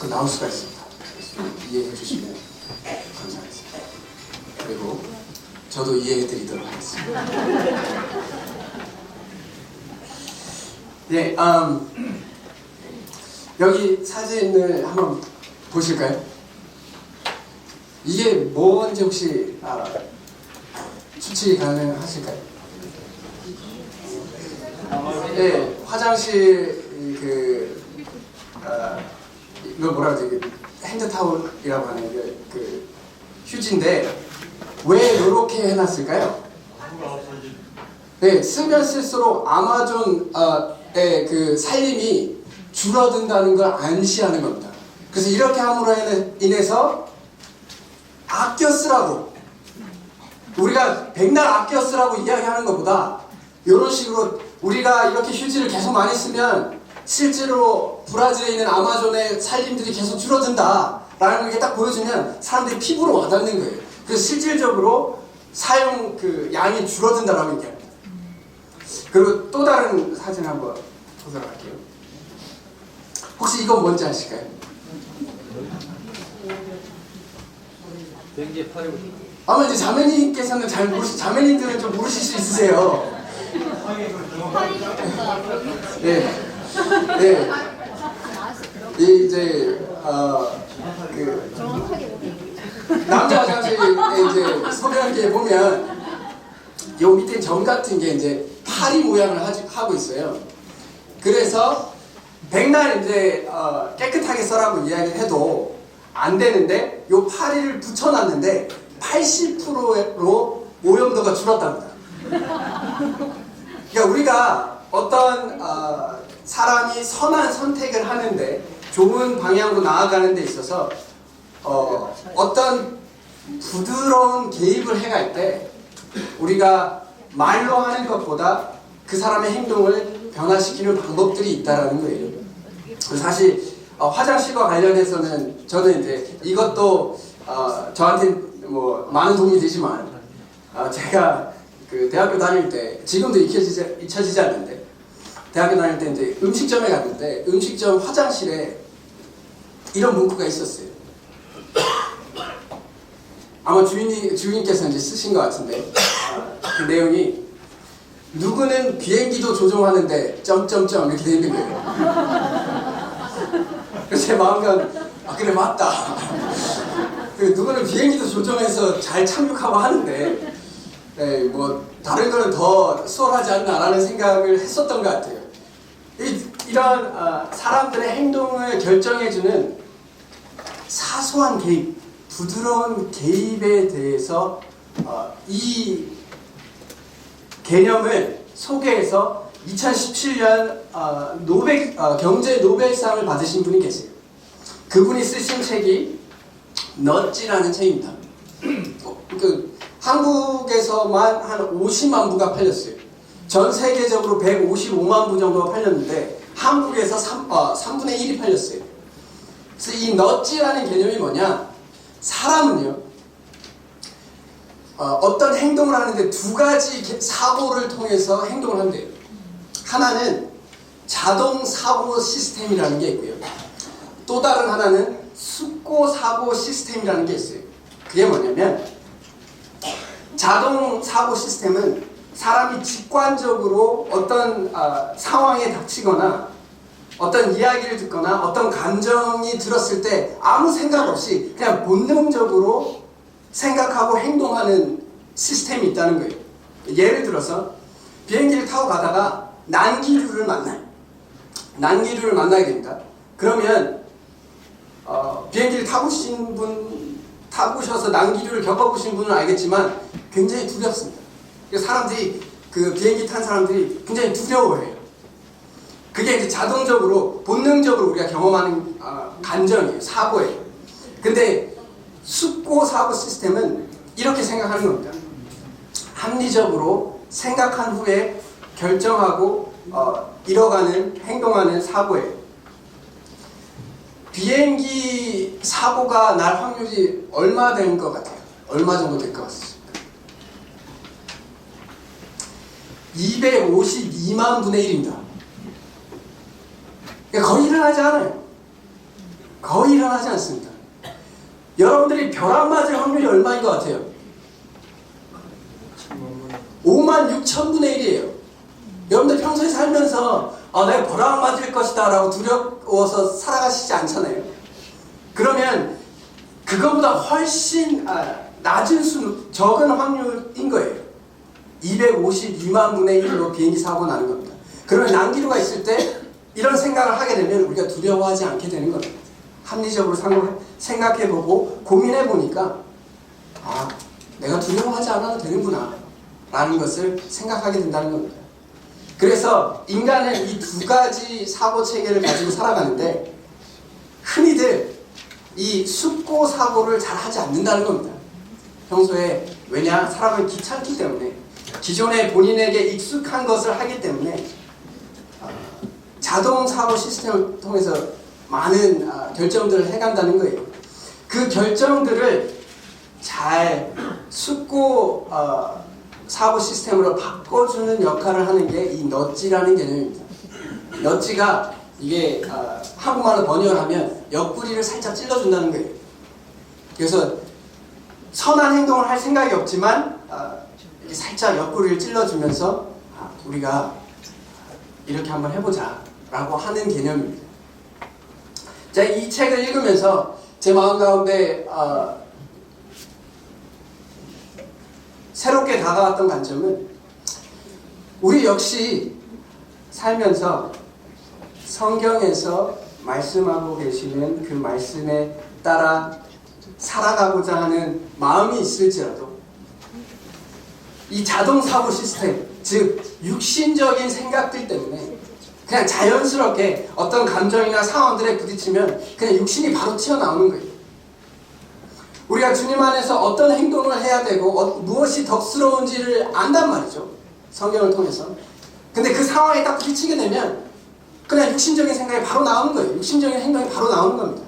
밖으로 나올 수가 있습니다. 이해해 주시면 감사하겠습니다. 그리고 저도 이해해 드리도록 하겠습니다. 네, 여기 사진을 한번 보실까요? 이게 뭔지 혹시 추측이 가능하실까요? 네, 화장실 이거 뭐라 그러지? 핸드타올이라고 하는 그 휴지인데 왜 이렇게 해놨을까요? 네, 쓰면 쓸수록 아마존의 그 살림이 줄어든다는 걸 암시하는 겁니다. 그래서 이렇게 함으로 인해서 아껴 쓰라고, 우리가 백날 아껴 쓰라고 이야기하는 것보다 이런 식으로 우리가 이렇게 휴지를 계속 많이 쓰면 실제로 브라질에 있는 아마존의 살림들이 계속 줄어든다 라는 게 딱 보여주면 사람들이 피부로 와닿는 거예요. 그래서 실질적으로 사용 그 양이 줄어든다라고 얘기합니다. 그리고 또 다른 사진 한번 보도록 할게요. 혹시 이건 뭔지 아실까요? 아마 이제 자매님께서는 잘 자매님들은 좀 모르실 수 있으세요. 네. 네. 이제 남자 화장실에 이제 소변기에 보면 요 밑에 점 같은 게 이제 파리 모양을 하고 있어요. 그래서 백날 이제 깨끗하게 써라고 이야기를 해도 안 되는데 요 파리를 붙여놨는데 80%로 오염도가 줄었답니다. 그러니까 우리가 어떤 사람이 선한 선택을 하는데 좋은 방향으로 나아가는 데 있어서 어떤 부드러운 개입을 해갈 때 우리가 말로 하는 것보다 그 사람의 행동을 변화시키는 방법들이 있다라는 거예요. 사실 화장실과 관련해서는 저는 이제 이것도 저한테 뭐 많은 도움이 되지만 제가 그 대학교 다닐 때 지금도 잊혀지지 않는데 대학교 다닐 때 이제 음식점에 갔는데 음식점 화장실에 이런 문구가 있었어요. 아마 주인께서 이제 쓰신 것 같은데 그 내용이 누구는 비행기도 조종하는데 점점점 이렇게 돼 있는 거예요. 그래서 제 마음은 그래 맞다. 누구는 비행기도 조종해서 잘 착륙하고 하는데 뭐 다른 거는 더 수월하지 않나라는 생각을 했었던 것 같아요. 이런 사람들의 행동을 결정해주는 사소한 개입, 부드러운 개입에 대해서 이 개념을 소개해서 2017년 경제 노벨상을 받으신 분이 계세요. 그분이 쓰신 책이 넛지라는 책입니다. 한국에서만 한 50만 부가 팔렸어요. 전 세계적으로 155만 부 정도가 팔렸는데 한국에서 3분의 1이 팔렸어요. 그래서 이 넛지라는 개념이 뭐냐? 사람은요 어떤 행동을 하는데 두 가지 사고를 통해서 행동을 한대요. 하나는 자동 사고 시스템이라는 게 있고요. 또 다른 하나는 숙고 사고 시스템이라는 게 있어요. 그게 뭐냐면 자동 사고 시스템은 사람이 직관적으로 어떤 상황에 닥치거나 어떤 이야기를 듣거나 어떤 감정이 들었을 때 아무 생각 없이 그냥 본능적으로 생각하고 행동하는 시스템이 있다는 거예요. 예를 들어서 비행기를 타고 가다가 난기류를 만나요. 난기류를 만나게 됩니다. 그러면 비행기를 타보셔서 난기류를 겪어보신 분은 알겠지만 굉장히 두렵습니다. 그래서 사람들이 그 비행기 탄 사람들이 굉장히 두려워해요. 그게 이제 자동적으로 본능적으로 우리가 경험하는 감정이에요. 사고예요. 근데 숙고 사고 시스템은 이렇게 생각하는 겁니다. 합리적으로 생각한 후에 결정하고 이뤄가는 행동하는 사고예요. 비행기 사고가 날 확률이 얼마 된 것 같아요? 얼마 정도 될 것 같습니까? 252만 분의 1입니다. 그러니까 거의 일어나지 않아요. 거의 일어나지 않습니다. 여러분들이 벼락 맞을 확률이 얼마인 것 같아요? 56,000분의 1이에요. 여러분들 평소에 살면서 내가 벼락 맞을 것이다 라고 두려워서 살아가시지 않잖아요. 그러면 그것보다 훨씬 적은 확률인 거예요. 252만 분의 1로 비행기 사고 나는 겁니다. 그러면 난기류가 있을 때 이런 생각을 하게 되면 우리가 두려워하지 않게 되는 겁니다. 합리적으로 생각해보고 고민해보니까 내가 두려워하지 않아도 되는구나 라는 것을 생각하게 된다는 겁니다. 그래서 인간은 이 두 가지 사고체계를 가지고 살아가는데 흔히들 이 숙고 사고를 잘 하지 않는다는 겁니다. 평소에 왜냐? 사람은 귀찮기 때문에 기존에 본인에게 익숙한 것을 하기 때문에 자동 사고 시스템을 통해서 많은 결정들을 해간다는 거예요. 그 결정들을 잘 숙고 사고 시스템으로 바꿔주는 역할을 하는 게 이 넛지라는 개념입니다. 넛지가 이게 한국말로 번역을 하면 옆구리를 살짝 찔러준다는 거예요. 그래서 선한 행동을 할 생각이 없지만 이렇게 살짝 옆구리를 찔러주면서 우리가 이렇게 한번 해보자 라고 하는 개념입니다. 제가 이 책을 읽으면서 제 마음 가운데 새롭게 다가왔던 관점은 우리 역시 살면서 성경에서 말씀하고 계시는 그 말씀에 따라 살아가고자 하는 마음이 있을지라도 이 자동사고 시스템, 즉 육신적인 생각들 때문에 그냥 자연스럽게 어떤 감정이나 상황들에 부딪히면 그냥 육신이 바로 튀어나오는 거예요. 우리가 주님 안에서 어떤 행동을 해야 되고 무엇이 덕스러운지를 안단 말이죠. 성경을 통해서. 근데 그 상황에 딱 부딪히게 되면 그냥 육신적인 생각이 바로 나오는 거예요. 육신적인 행동이 바로 나오는 겁니다.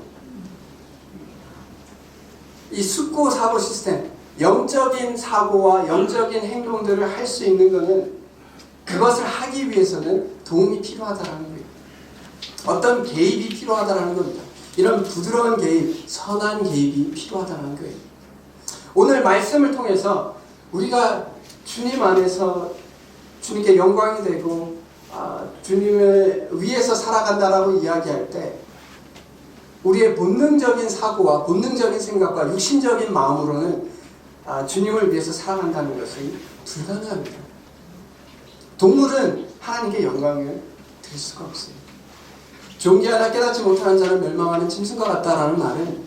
이 숙고 사고 시스템, 영적인 사고와 영적인 행동들을 할 수 있는 것은 그것을 하기 위해서는 도움이 필요하다는 거예요. 어떤 개입이 필요하다는 겁니다. 이런 부드러운 개입, 선한 개입이 필요하다는 거예요. 오늘 말씀을 통해서 우리가 주님 안에서 주님께 영광이 되고 주님을 위해서 살아간다라고 이야기할 때 우리의 본능적인 사고와 본능적인 생각과 육신적인 마음으로는 주님을 위해서 살아간다는 것은 불가능합니다. 동물은 하나님께 영광을 드릴 수가 없어요. 존귀하나 깨닫지 못하는 자는 멸망하는 짐승과 같다라는 말은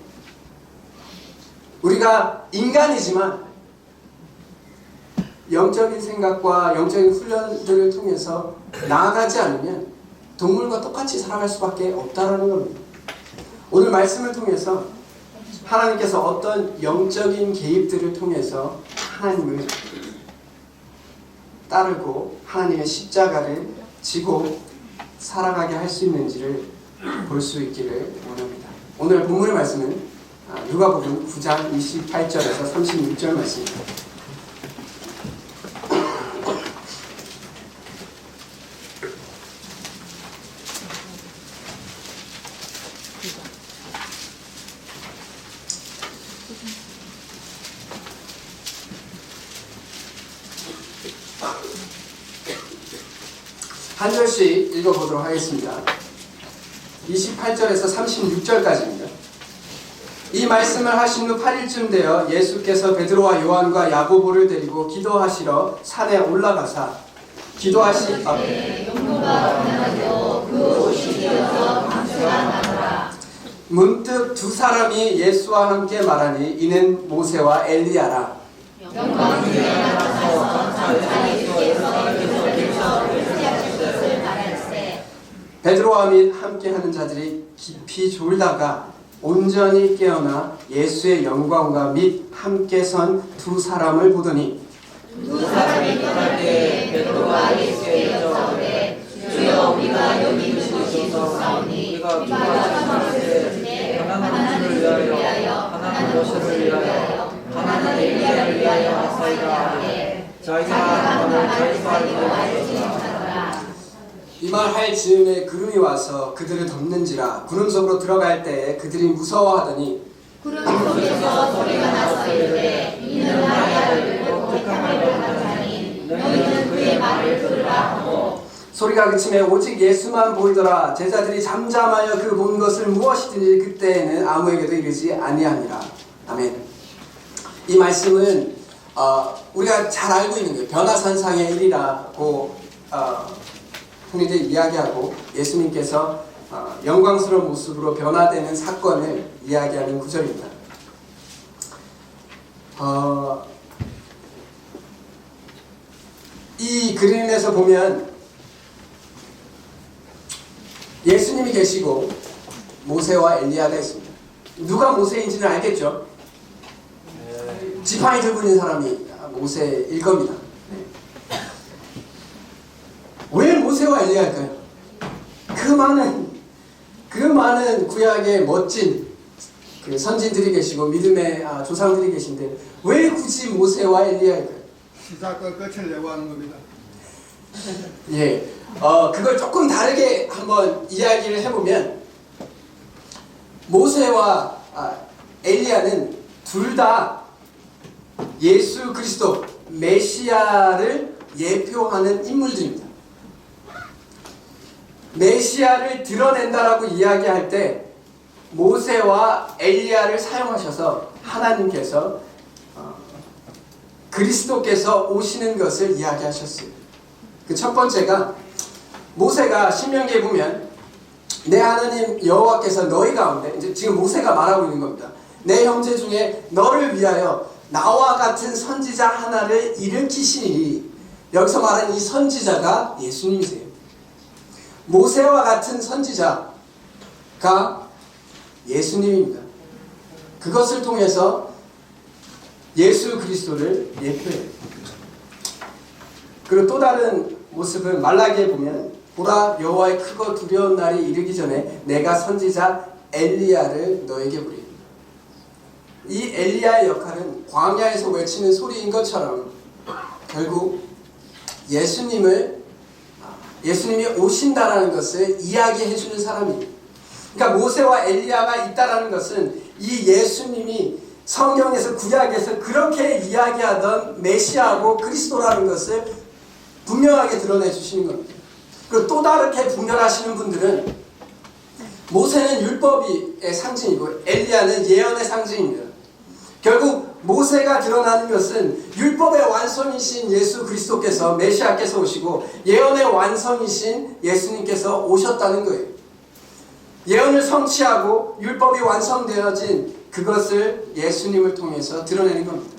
우리가 인간이지만 영적인 생각과 영적인 훈련들을 통해서 나아가지 않으면 동물과 똑같이 살아갈 수밖에 없다라는 겁니다. 오늘 말씀을 통해서 하나님께서 어떤 영적인 개입들을 통해서 하나님을 따르고 하나님의 십자가를 지고 살아가게 할 수 있는지를 볼 수 있기를 원합니다. 오늘 본문의 말씀은 누가복음 9장 28절에서 36절 말씀입니다. 한 절씩 읽어보도록 하겠습니다. 28절에서 36절까지입니다. 이 말씀을 하신 후 8일쯤 되어 예수께서 베드로와 요한과 야고보를 데리고 기도하시러 산에 올라가사 기도하시다가 문득 두 사람이 예수와 함께 말하니 이는 모세와 엘리야라. 베드로와 및 함께하는 자들이 깊이 졸다가 온전히 깨어나 예수의 영광과 및 함께 선 두 사람을 보더니 두 사람이 떠날 때 베드로가 예수께 여쭤오되 주여 우리가 여기 있으시소 사오니 우리가 기도하시는데 하나는 주를 위하여 하나는 모세를 위하여 하나는 엘리야를 위하여 하사이다 하되 자기가 하나님을 자기가 알고 하였으니 이 말 멸할 즈음에 구름이 와서 그들을 덮는지라. 구름 속으로 들어갈 때에 그들이 무서워하더니 구름 속에서 소리가 나서 이르되 이는 마리아를 독특함을 받은 자니 너희는 그의 말을 들으라 하고 소리가 그침에 오직 예수만 보이더라. 제자들이 잠잠하여 그 본 것을 무엇이든지 그때에는 아무에게도 이르지 아니하니라. 아멘. 이 말씀은 우리가 잘 알고 있는 거예요. 변화산상의 일이라고 흔히들 이야기하고 예수님께서 영광스러운 모습으로 변화되는 사건을 이야기하는 구절입니다. 이 그림에서 보면 예수님이 계시고 모세와 엘리야가 있습니다. 누가 모세인지는 알겠죠? 지팡이 들고 있는 사람이 모세일 겁니다. 왜 모세와 엘리야일까요? 그 많은 구약의 멋진 그 선진들이 계시고 믿음의 조상들이 계신데 왜 굳이 모세와 엘리야일까요? 시사과 끝을 예고하는 겁니다. 예, 그걸 조금 다르게 한번 이야기를 해보면 모세와 엘리야는 둘 다 예수 그리스도 메시아를 예표하는 인물들입니다. 메시아를 드러낸다라고 이야기할 때 모세와 엘리야를 사용하셔서 하나님께서 그리스도께서 오시는 것을 이야기하셨어요. 그 첫 번째가 모세가 신명기에 보면 내 하나님 여호와께서 너희 가운데, 이제 지금 모세가 말하고 있는 겁니다. 내 형제 중에 너를 위하여 나와 같은 선지자 하나를 일으키시니, 여기서 말하는 이 선지자가 예수님이세요. 모세와 같은 선지자가 예수님입니다. 그것을 통해서 예수 그리스도를 예표해요. 그리고 또 다른 모습은 말라기에 보면 보라 여호와의 크고 두려운 날이 이르기 전에 내가 선지자 엘리야를 너에게 보리니. 이 엘리야의 역할은 광야에서 외치는 소리인 것처럼 결국 예수님이 오신다라는 것을 이야기해 주는 사람이에요. 그러니까 모세와 엘리야가 있다라는 것은 이 예수님이 성경에서 구약에서 그렇게 이야기하던 메시아고 그리스도라는 것을 분명하게 드러내 주시는 겁니다. 그리고 또 다르게 분별하시는 분들은 모세는 율법의 상징이고 엘리야는 예언의 상징입니다. 결국 모세가 드러나는 것은 율법의 완성이신 예수 그리스도께서 메시아께서 오시고 예언의 완성이신 예수님께서 오셨다는 거예요. 예언을 성취하고 율법이 완성되어진 그것을 예수님을 통해서 드러내는 겁니다.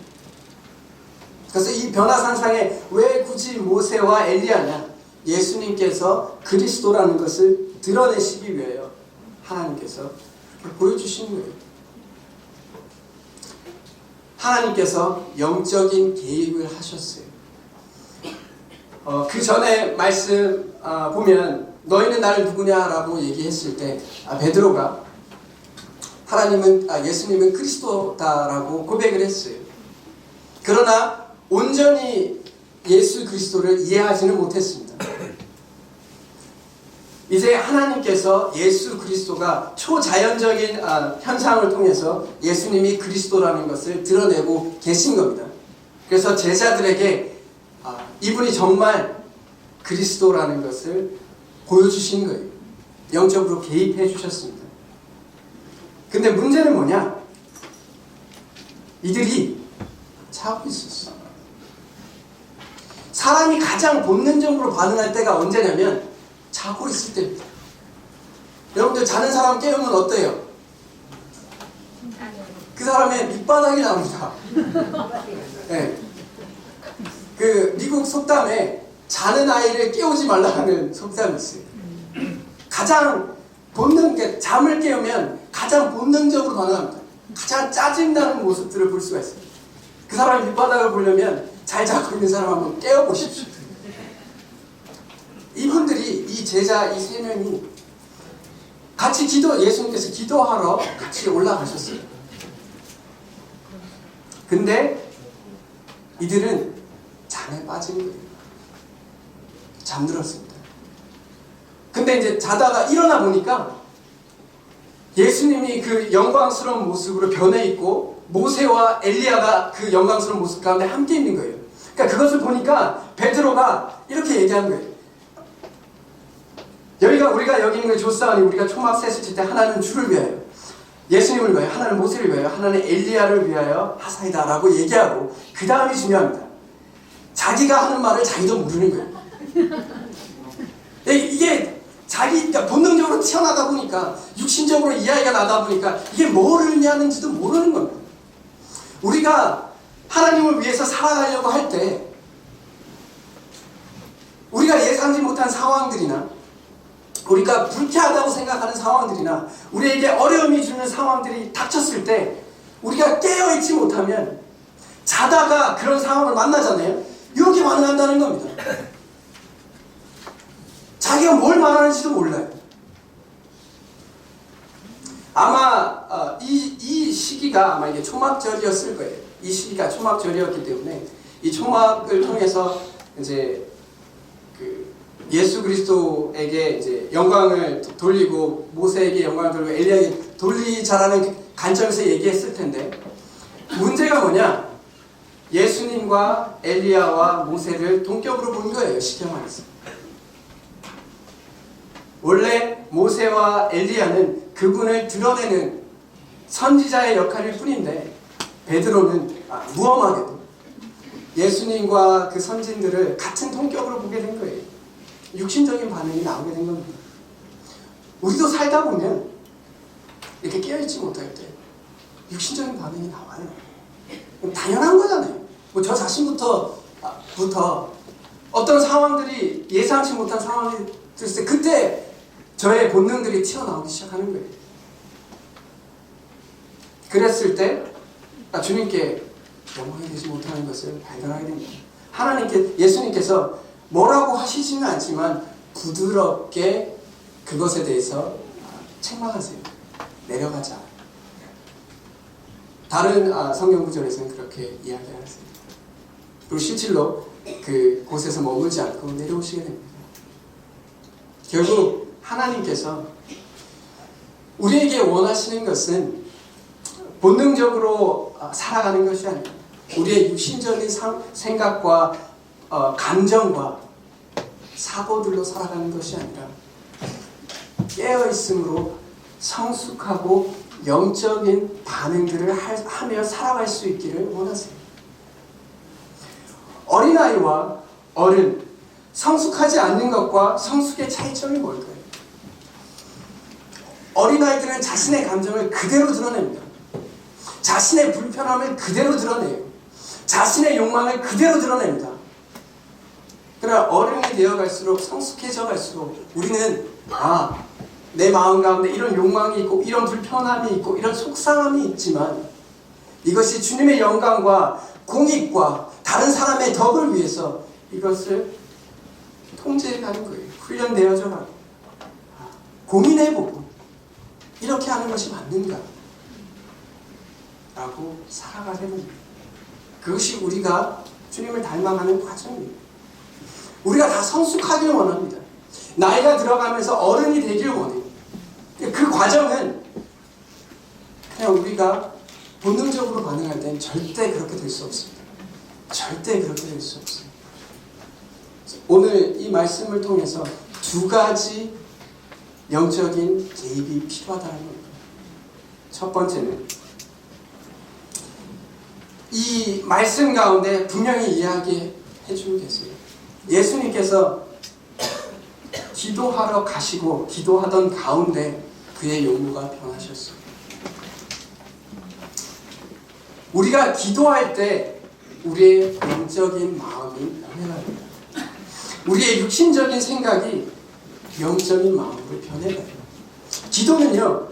그래서 이 변화산상에 왜 굳이 모세와 엘리야냐? 예수님께서 그리스도라는 것을 드러내시기 위하여 하나님께서 보여주시는 거예요. 하나님께서 영적인 개입을 하셨어요. 그 전에 말씀 보면 너희는 나를 누구냐라고 얘기했을 때 베드로가 예수님은 그리스도다라고 고백을 했어요. 그러나 온전히 예수 그리스도를 이해하지는 못했습니다. 이제 하나님께서 예수 그리스도가 초자연적인 현상을 통해서 예수님이 그리스도라는 것을 드러내고 계신 겁니다. 그래서 제자들에게 이분이 정말 그리스도라는 것을 보여주신 거예요. 영적으로 개입해 주셨습니다. 근데 문제는 뭐냐? 이들이 자고 있었어. 사람이 가장 본능적으로 반응할 때가 언제냐면 자고 있을 때입니다. 여러분들 자는 사람 깨우면 어때요? 그 사람의 밑바닥이 나옵니다. 네. 그 미국 속담에 자는 아이를 깨우지 말라는 속담이 있어요. 가장 잠을 깨우면 가장 본능적으로 반응합니다. 가장 짜증나는 모습들을 볼 수가 있어요. 그 사람의 밑바닥을 보려면 잘 자고 있는 사람 한번 깨워보십시오. 이분들이, 이 제자 이 세 명이 같이 예수님께서 기도하러 같이 올라가셨어요. 근데 이들은, '잠에 빠진 거예요. 잠들었습니다. 근데 이제 자다가 일어나 보니까 예수님이 그 영광스러운 모습으로 변해 있고 모세와 엘리야가 그 영광스러운 모습 가운데 함께 있는 거예요. 그러니까 그것을 보니까 베드로가 이렇게 얘기한 거예요. 여기가 우리가 여기 있는 거 조사하니 우리가 초막 셋을 칠 때 하나는 주를 위하여, 예수님을 위하여, 하나는 모세를 위하여, 하나는 엘리야를 위하여 하사이다 라고 얘기하고 그 다음이 중요합니다. 자기가 하는 말을 자기도 모르는 거예요. 이게 자기가 본능적으로 튀어나다 보니까, 육신적으로 이야기가 나다 보니까 이게 뭐를 의미하는지도 모르는 겁니다. 우리가 하나님을 위해서 살아가려고 할 때 우리가 예상치 못한 상황들이나 우리가 불쾌하다고 생각하는 상황들이나 우리에게 어려움이 주는 상황들이 닥쳤을 때 우리가 깨어있지 못하면 자다가 그런 상황을 만나잖아요. 이렇게 반응한다는 겁니다. 자기가 뭘 말하는지도 몰라요. 아마 이 시기가 아마 이게 초막절이었을 거예요. 이 시기가 초막절이었기 때문에 이 초막을 통해서 이제 그 예수 그리스도에게 이제 영광을 돌리고 모세에게 영광을 돌리고 엘리야에게 돌리자라는 관점에서 얘기했을 텐데, 문제가 뭐냐? 예수님과 엘리야와 모세를 동격으로 본 거예요. 쉽게 말해서. 원래 모세와 엘리야는 그분을 드러내는 선지자의 역할일 뿐인데, 베드로는 무엄하게도 예수님과 그 선진들을 같은 통격으로 보게 된 거예요. 육신적인 반응이 나오게 된 겁니다. 우리도 살다 보면 이렇게 깨어있지 못할 때 육신적인 반응이 나와요. 당연한 거잖아요. 저 자신부터 어떤 상황들이, 예상치 못한 상황이 들었을 때 그때 저의 본능들이 튀어나오기 시작하는 거예요. 그랬을 때 주님께 영광이 되지 못하는 것을 발견하게 됩니다. 예수님께서 뭐라고 하시지는 않지만 부드럽게 그것에 대해서 책망하세요. 내려가자. 다른 성경 구절에서는 그렇게 이야기하셨습니다. 그리고 실질로 그 곳에서 머물지 않고 내려오시게 됩니다. 결국 하나님께서 우리에게 원하시는 것은 본능적으로 살아가는 것이 아니라 우리의 육신적인 생각과 감정과 사고들로 살아가는 것이 아니라 깨어있음으로 성숙하고 영적인 반응들을 하며 살아갈 수 있기를 원하세요. 어린아이와 어른, 성숙하지 않는 것과 성숙의 차이점이 뭘까요? 어린아이들은 자신의 감정을 그대로 드러냅니다. 자신의 불편함을 그대로 드러내요. 자신의 욕망을 그대로 드러냅니다. 그러나 어른이 되어갈수록, 성숙해져 갈수록 우리는 내 마음 가운데 이런 욕망이 있고 이런 불편함이 있고 이런 속상함이 있지만 이것이 주님의 영광과 공익과 다른 사람의 덕을 위해서 이것을 통제해가는 거예요. 훈련되어져 가고 고민해보고 이렇게 하는 것이 맞는가? 라고 살아가게 됩니다. 그것이 우리가 주님을 닮아가는 과정입니다. 우리가 다 성숙하길 원합니다. 나이가 들어가면서 어른이 되길 원해요. 그 과정은 그냥 우리가 본능적으로 반응할 때는 절대 그렇게 될 수 없습니다. 절대 그렇게 될 수 없어요. 오늘 이 말씀을 통해서 두 가지 영적인 개입이 필요하다는 겁니다. 첫 번째는 이 말씀 가운데 분명히 이야기해 주고 계세요. 예수님께서 기도하러 가시고 기도하던 가운데 그의 용모가 변하셨어요. 우리가 기도할 때 우리의 영적인 마음이 변해갑니다. 우리의 육신적인 생각이 영적인 마음으로 변해가요. 기도는요,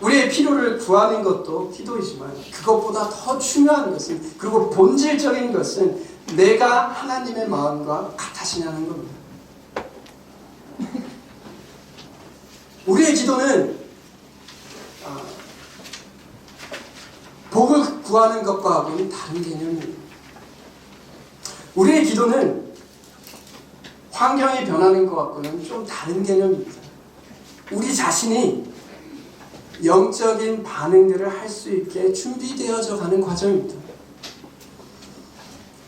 우리의 필요를 구하는 것도 기도이지만 그것보다 더 중요한 것은, 그리고 본질적인 것은 내가 하나님의 마음과 같아지냐는 겁니다. 우리의 기도는 복을 구하는 것과는 다른 개념입니다. 우리의 기도는 환경이 변하는 것 같고는 좀 다른 개념입니다. 우리 자신이 영적인 반응들을 할 수 있게 준비되어져 가는 과정입니다.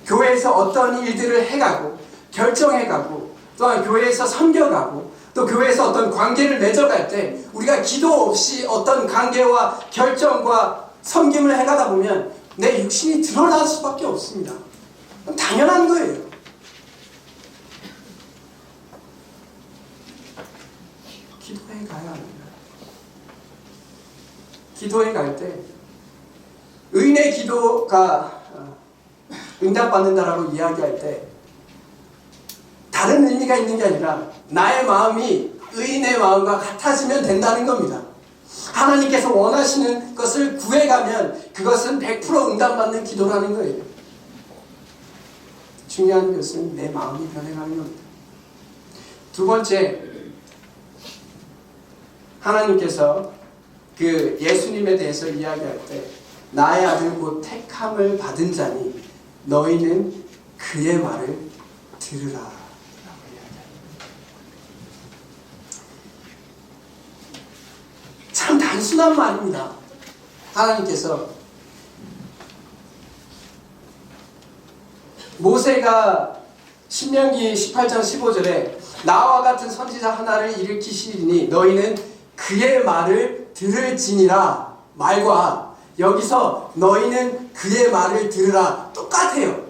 교회에서 어떤 일들을 해가고 결정해가고 또한 교회에서 섬겨가고 또 교회에서 어떤 관계를 맺어갈 때 우리가 기도 없이 어떤 관계와 결정과 섬김을 해가다 보면 내 육신이 드러날 수밖에 없습니다. 당연한 거예요. 기도해 가야 합니다. 기도해 갈 때 의인의 기도가 응답받는다라고 이야기할 때 다른 의미가 있는 게 아니라 나의 마음이 의인의 마음과 같아지면 된다는 겁니다. 하나님께서 원하시는 것을 구해가면 그것은 100% 응답받는 기도라는 거예요. 중요한 것은 내 마음이 변해가는 겁니다. 두 번째, 하나님께서 그 예수님에 대해서 이야기할 때 나의 아들 곧 택함을 받은 자니 너희는 그의 말을 들으라 라고 이야기합니다. 참 단순한 말입니다. 하나님께서 모세가 신명기 18장 15절에 나와 같은 선지자 하나를 일으키시리니 너희는 그의 말을 들을지니라 말과 여기서 너희는 그의 말을 들으라 똑같아요.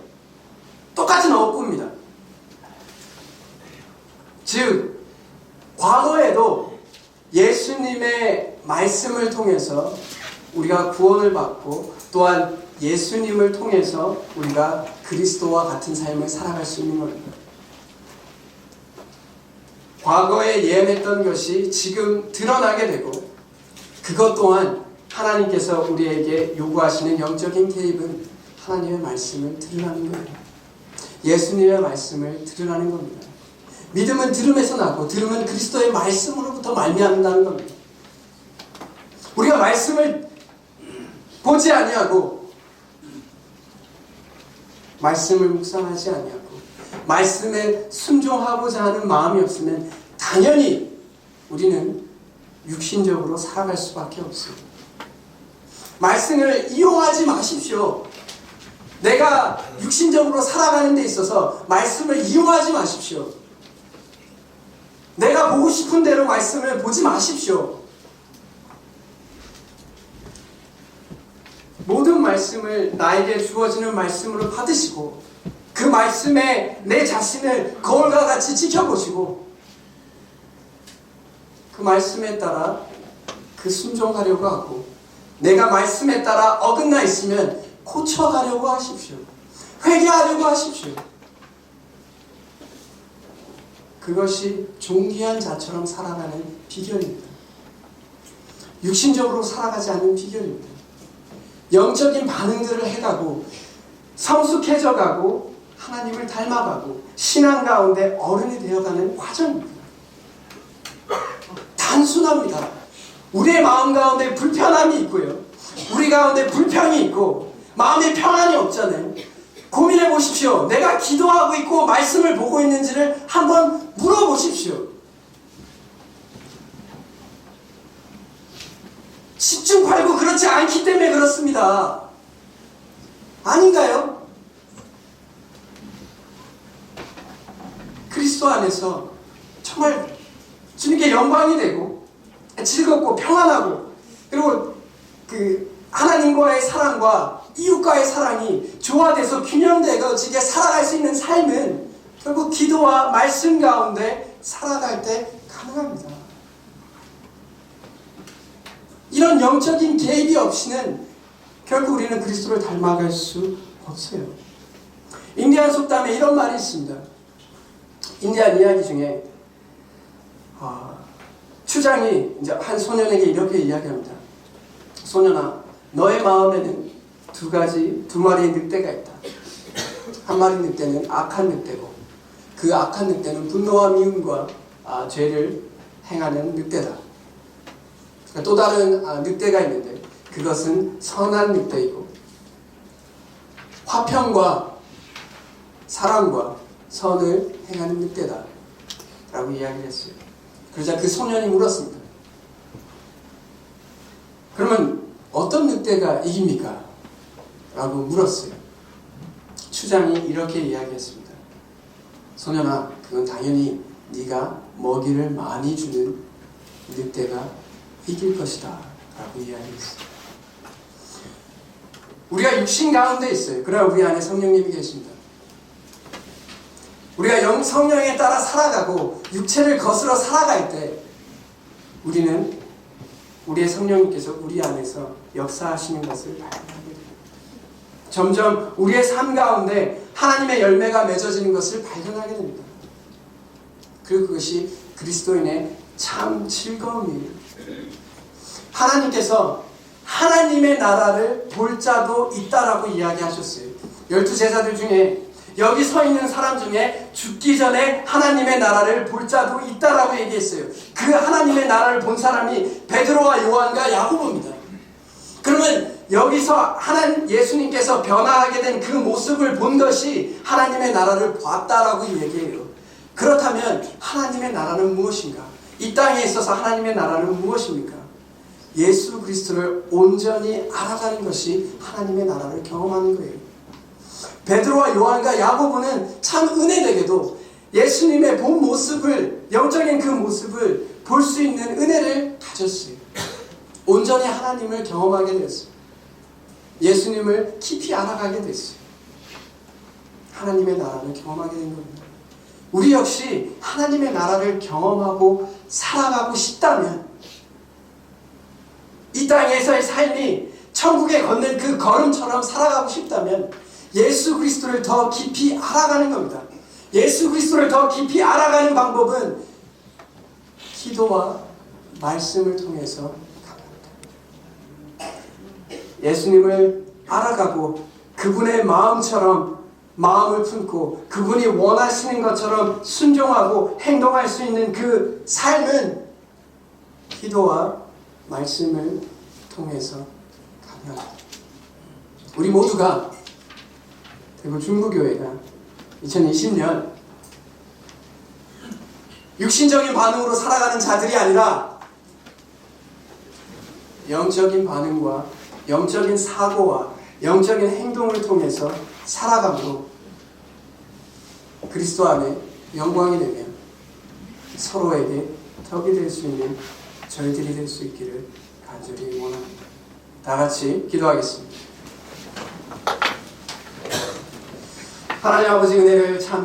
똑같은 어구입니다. 즉 과거에도 예수님의 말씀을 통해서 우리가 구원을 받고 또한 예수님을 통해서 우리가 그리스도와 같은 삶을 살아갈 수 있는 겁니다. 과거에 예언했던 것이 지금 드러나게 되고 그것 또한 하나님께서 우리에게 요구하시는 영적인 개입은 하나님의 말씀을 들으라는 거예요. 예수님의 말씀을 들으라는 겁니다. 믿음은 들음에서 나고 들음은 그리스도의 말씀으로부터 말미암는다는 겁니다. 우리가 말씀을 보지 아니하고 말씀을 묵상하지 아니하고 말씀에 순종하고자 하는 마음이 없으면 당연히 우리는 육신적으로 살아갈 수밖에 없습니다. 말씀을 이용하지 마십시오. 내가 육신적으로 살아가는 데 있어서 말씀을 이용하지 마십시오. 내가 보고 싶은 대로 말씀을 보지 마십시오. 모든 말씀을 나에게 주어지는 말씀으로 받으시고 그 말씀에 내 자신을 거울과 같이 지켜보시고 그 말씀에 따라 그 순종하려고 하고 내가 말씀에 따라 어긋나 있으면 고쳐가려고 하십시오. 회개하려고 하십시오. 그것이 존귀한 자처럼 살아가는 비결입니다. 육신적으로 살아가지 않는 비결입니다. 영적인 반응들을 해가고 성숙해져가고 하나님을 닮아가고 신앙 가운데 어른이 되어가는 과정입니다. 단순합니다. 우리의 마음 가운데 불편함이 있고요. 우리 가운데 불평이 있고 마음에 평안이 없잖아요. 고민해 보십시오. 내가 기도하고 있고 말씀을 보고 있는지를 한번 물어보십시오. 십중 팔구 그렇지 않기 때문에 그렇습니다. 아닌가요? 그리스도 안에서 정말 주님께 영광이 되고 즐겁고 평안하고 그리고 그 하나님과의 사랑과 이웃과의 사랑이 조화돼서 균형되어지게 살아갈 수 있는 삶은 결국 기도와 말씀 가운데 살아갈 때 가능합니다. 이런 영적인 개입이 없이는 결국 우리는 그리스도를 닮아갈 수 없어요. 인디안 속담에 이런 말이 있습니다. 인디안 이야기 중에 추장이 이제 한 소년에게 이렇게 이야기합니다. 소년아, 너의 마음에는 두 마리의 늑대가 있다. 한 마리 늑대는 악한 늑대고 그 악한 늑대는 분노와 미움과 죄를 행하는 늑대다. 또 다른 늑대가 있는데 그것은 선한 늑대이고 화평과 사랑과 선을 행하는 늑대다. 라고 이야기를 했어요. 그러자 그 소년이 물었습니다. 그러면 어떤 늑대가 이깁니까? 라고 물었어요. 추장이 이렇게 이야기했습니다. 소년아, 그건 당연히 네가 먹이를 많이 주는 늑대가 이길 것이다 라고 이야기했어요. 우리가 육신 가운데 있어요. 그러나 우리 안에 성령님이 계십니다. 우리가 성령에 따라 살아가고 육체를 거스러 살아갈 때 우리는 우리의 성령님께서 우리 안에서 역사하시는 것을 발견하게 됩니다. 점점 우리의 삶 가운데 하나님의 열매가 맺어지는 것을 발견하게 됩니다. 그리고 그것이 그리스도인의 참 즐거움이에요. 하나님께서 하나님의 나라를 볼 자도 있다라고 이야기하셨어요. 12제자들 중에 여기 서 있는 사람 중에 죽기 전에 하나님의 나라를 볼 자도 있다라고 얘기했어요. 그 하나님의 나라를 본 사람이 베드로와 요한과 야고보입니다. 그러면 여기서 예수님께서 변화하게 된 그 모습을 본 것이 하나님의 나라를 봤다라고 얘기해요. 그렇다면 하나님의 나라는 무엇인가? 이 땅에 있어서 하나님의 나라는 무엇입니까? 예수 그리스도를 온전히 알아가는 것이 하나님의 나라를 경험하는 거예요. 베드로와 요한과 야고보는 참 은혜되게도 예수님의 본 모습을, 영적인 그 모습을 볼 수 있는 은혜를 가졌어요. 온전히 하나님을 경험하게 됐어요. 예수님을 깊이 알아가게 됐어요. 하나님의 나라를 경험하게 된 겁니다. 우리 역시 하나님의 나라를 경험하고 살아가고 싶다면 이 땅에서의 삶이 천국에 걷는 그 걸음처럼 살아가고 싶다면 예수 그리스도를 더 깊이 알아가는 겁니다. 예수 그리스도를 더 깊이 알아가는 방법은 기도와 말씀을 통해서 갑니다. 예수님을 알아가고 그분의 마음처럼 마음을 품고 그분이 원하시는 것처럼 순종하고 행동할 수 있는 그 삶은 기도와 말씀을 통해서 가능합니다. 우리 모두가 대구 중부교회가 2020년 육신적인 반응으로 살아가는 자들이 아니라 영적인 반응과 영적인 사고와 영적인 행동을 통해서 살아감으로 그리스도 안에 영광이 되며 서로에게 덕이 될 수 있는 저희들이 될 수 있기를 간절히 원합니다. 다 같이 기도하겠습니다. 하나님 아버지 은혜를 참